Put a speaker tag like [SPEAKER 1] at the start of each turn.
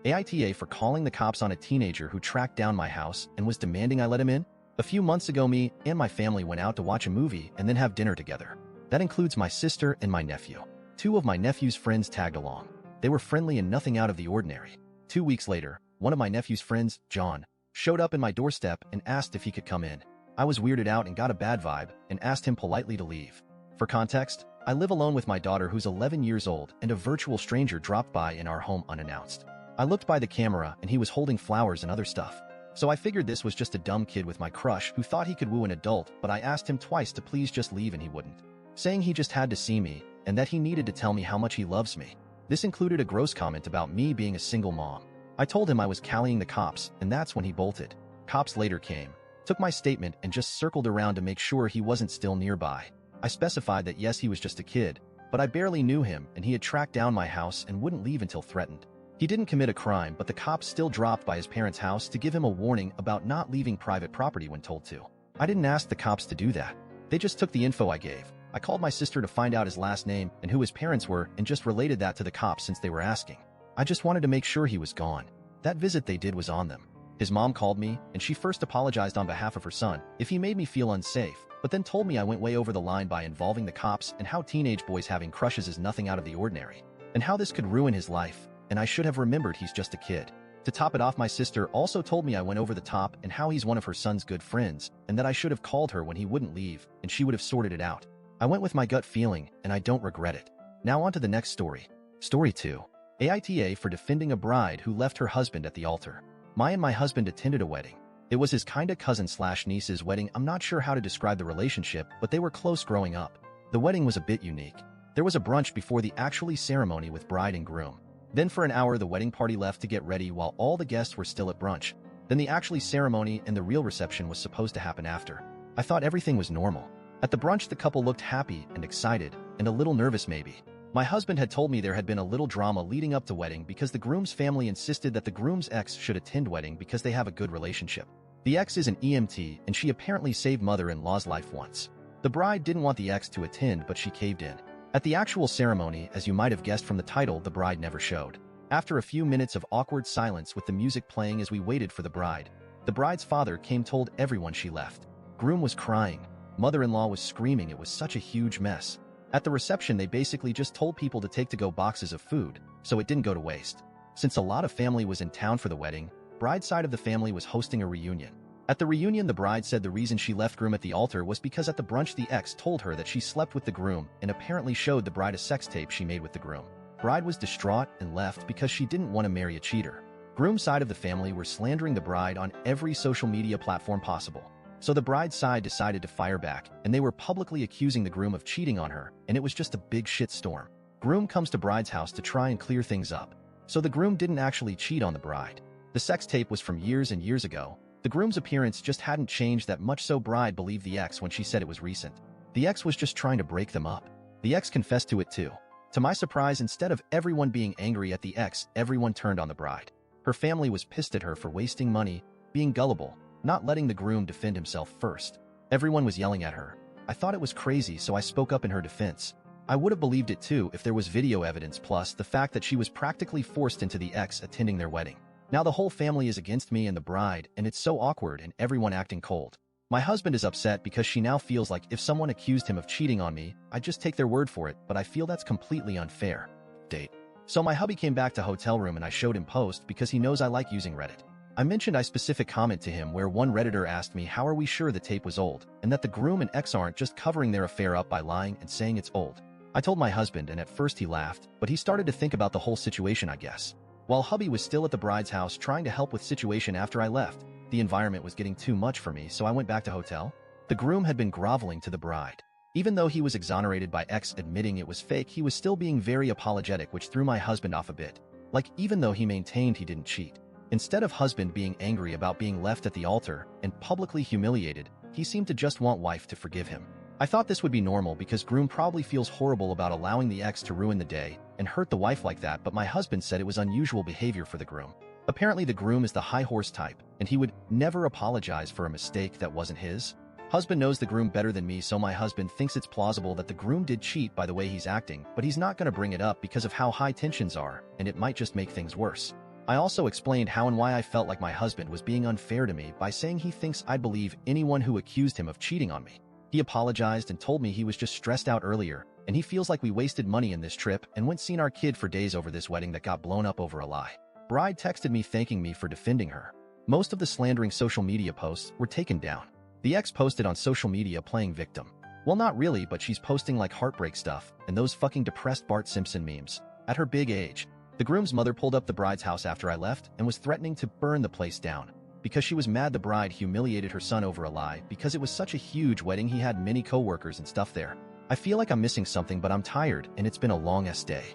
[SPEAKER 1] AITA for calling the cops on a teenager who tracked down my house and was demanding I let him in? A few months ago, me and my family went out to watch a movie and then have dinner together. That includes my sister and my nephew. Two of my nephew's friends tagged along. They were friendly and nothing out of the ordinary. 2 weeks later, one of my nephew's friends, John, showed up in my doorstep and asked if he could come in. I was weirded out and got a bad vibe and asked him politely to leave. For context, I live alone with my daughter who's 11 years old, and a virtual stranger dropped by in our home unannounced. I looked by the camera and he was holding flowers and other stuff. So I figured this was just a dumb kid with my crush who thought he could woo an adult, but I asked him twice to please just leave and he wouldn't, saying he just had to see me and that he needed to tell me how much he loves me. This included a gross comment about me being a single mom. I told him I was calling the cops, and that's when he bolted. Cops later came, took my statement and just circled around to make sure he wasn't still nearby. I specified that yes, he was just a kid, but I barely knew him and he had tracked down my house and wouldn't leave until threatened. He didn't commit a crime, but the cops still dropped by his parents' house to give him a warning about not leaving private property when told to. I didn't ask the cops to do that. They just took the info I gave. I called my sister to find out his last name and who his parents were and just related that to the cops since they were asking. I just wanted to make sure he was gone. That visit they did was on them. His mom called me, and she first apologized on behalf of her son if he made me feel unsafe, but then told me I went way over the line by involving the cops and how teenage boys having crushes is nothing out of the ordinary, and how this could ruin his life, and I should have remembered he's just a kid. To top it off, my sister also told me I went over the top and how he's one of her son's good friends, and that I should have called her when he wouldn't leave, and she would have sorted it out. I went with my gut feeling, and I don't regret it. Now on to the next story. Story 2. AITA for defending a bride who left her husband at the altar. My husband attended a wedding. It was his kinda cousin/niece's wedding. I'm not sure how to describe the relationship, but they were close growing up. The wedding was a bit unique. There was a brunch before the actual ceremony with bride and groom. Then for an hour the wedding party left to get ready while all the guests were still at brunch. Then the actual ceremony and the real reception was supposed to happen after. I thought everything was normal. At the brunch the couple looked happy and excited, and a little nervous maybe. My husband had told me there had been a little drama leading up to wedding because the groom's family insisted that the groom's ex should attend wedding because they have a good relationship. The ex is an EMT and she apparently saved mother-in-law's life once. The bride didn't want the ex to attend, but she caved in. At the actual ceremony, as you might have guessed from the title, the bride never showed. After a few minutes of awkward silence with the music playing as we waited for the bride's father came, told everyone she left. Groom was crying. Mother-in-law was screaming. It was such a huge mess. At the reception, they basically just told people to take to-go boxes of food, so it didn't go to waste. Since a lot of family was in town for the wedding, bride's side of the family was hosting a reunion. At the reunion, the bride said the reason she left groom at the altar was because at the brunch the ex told her that she slept with the groom and apparently showed the bride a sex tape she made with the groom. Bride was distraught and left because she didn't want to marry a cheater. Groom's side of the family were slandering the bride on every social media platform possible. So the bride's side decided to fire back, and they were publicly accusing the groom of cheating on her, and it was just a big shitstorm. Groom comes to bride's house to try and clear things up. So the groom didn't actually cheat on the bride. The sex tape was from years and years ago. The groom's appearance just hadn't changed that much, so bride believed the ex when she said it was recent. The ex was just trying to break them up. The ex confessed to it too. To my surprise, instead of everyone being angry at the ex, everyone turned on the bride. Her family was pissed at her for wasting money, being gullible, not letting the groom defend himself first. Everyone was yelling at her. I thought it was crazy, so I spoke up in her defense. I would have believed it too if there was video evidence, plus the fact that she was practically forced into the ex attending their wedding. Now the whole family is against me and the bride, and it's so awkward and everyone acting cold. My husband is upset because she now feels like if someone accused him of cheating on me, I'd just take their word for it, but I feel that's completely unfair. Date. So my hubby came back to hotel room and I showed him post because he knows I like using Reddit. I mentioned a specific comment to him where one Redditor asked me how are we sure the tape was old, and that the groom and ex aren't just covering their affair up by lying and saying it's old. I told my husband, and at first he laughed, but he started to think about the whole situation, I guess. While hubby was still at the bride's house trying to help with situation after I left, the environment was getting too much for me, so I went back to hotel. The groom had been groveling to the bride. Even though he was exonerated by ex admitting it was fake, he was still being very apologetic, which threw my husband off a bit. Like, even though he maintained he didn't cheat. Instead of husband being angry about being left at the altar and publicly humiliated, he seemed to just want wife to forgive him. I thought this would be normal because groom probably feels horrible about allowing the ex to ruin the day and hurt the wife like that, but my husband said it was unusual behavior for the groom. Apparently the groom is the high horse type, and he would never apologize for a mistake that wasn't his. Husband knows the groom better than me, so my husband thinks it's plausible that the groom did cheat by the way he's acting, but he's not going to bring it up because of how high tensions are, and it might just make things worse. I also explained how and why I felt like my husband was being unfair to me by saying he thinks I'd believe anyone who accused him of cheating on me. He apologized and told me he was just stressed out earlier, and he feels like we wasted money in this trip and went seeing our kid for days over this wedding that got blown up over a lie. Bride texted me thanking me for defending her. Most of the slandering social media posts were taken down. The ex posted on social media playing victim. Well, not really, but she's posting like heartbreak stuff and those fucking depressed Bart Simpson memes. At her big age, the groom's mother pulled up the bride's house after I left and was threatening to burn the place down because she was mad the bride humiliated her son over a lie because it was such a huge wedding he had many co-workers and stuff there. I feel like I'm missing something, but I'm tired and it's been a long-ass day.